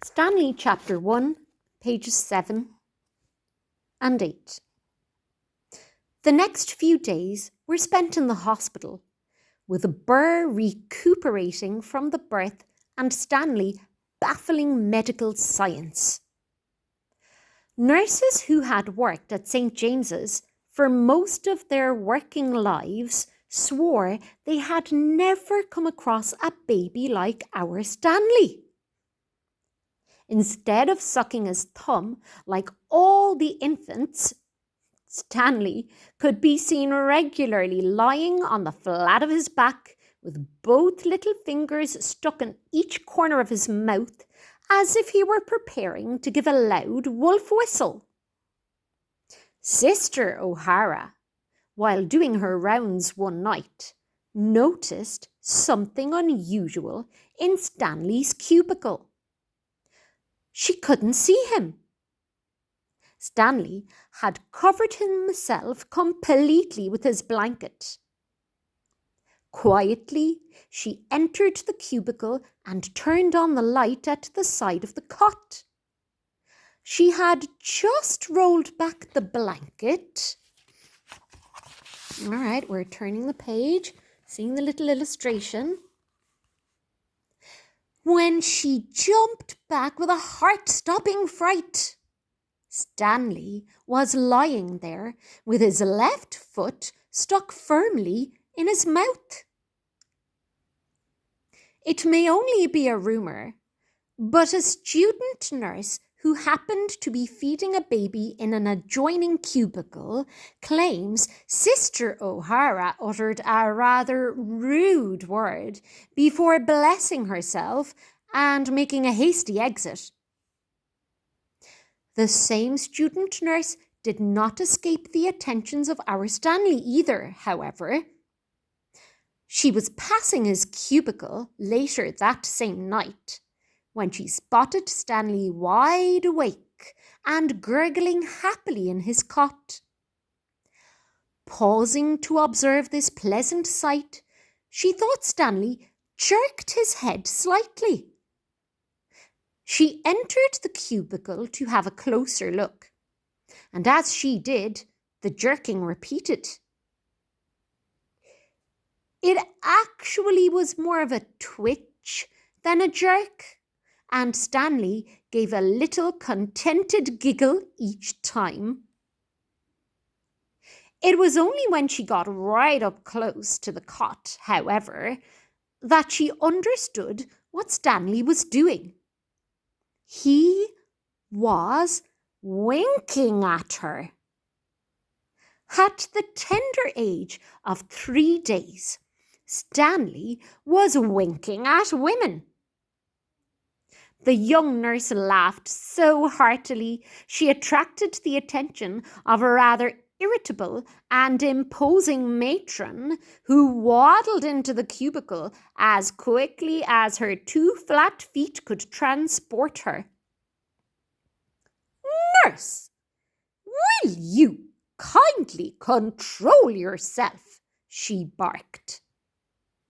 Stanley Chapter 1, pages 7 and 8. The next few days were spent in the hospital, with Burr recuperating from the birth and Stanley baffling medical science. Nurses who had worked at St. James's for most of their working lives swore they had never come across a baby like our Stanley. Instead of sucking his thumb like all the infants, Stanley could be seen regularly lying on the flat of his back with both little fingers stuck in each corner of his mouth as if he were preparing to give a loud wolf whistle. Sister O'Hara, while doing her rounds one night, noticed something unusual in Stanley's cubicle. She couldn't see him. Stanley had covered himself completely with his blanket. Quietly, she entered the cubicle and turned on the light at the side of the cot. She had just rolled back the blanket. All right, we're turning the page, seeing the little illustration. When she jumped back with a heart-stopping fright. Stanley was lying there with his left foot stuck firmly in his mouth. It may only be a rumour, but a student nurse who happened to be feeding a baby in an adjoining cubicle claims Sister O'Hara uttered a rather rude word before blessing herself and making a hasty exit. The same student nurse did not escape the attentions of our Stanley either, however. She was passing his cubicle later that same night when she spotted Stanley wide awake and gurgling happily in his cot. Pausing to observe this pleasant sight, she thought Stanley jerked his head slightly. She entered the cubicle to have a closer look, and as she did, the jerking repeated. It actually was more of a twitch than a jerk, and Stanley gave a little contented giggle each time. It was only when she got right up close to the cot, however, that she understood what Stanley was doing. He was winking at her. At the tender age of 3 days, Stanley was winking at women. The young nurse laughed so heartily she attracted the attention of a rather irritable and imposing matron who waddled into the cubicle as quickly as her 2 flat feet could transport her. "Nurse, will you kindly control yourself?" she barked.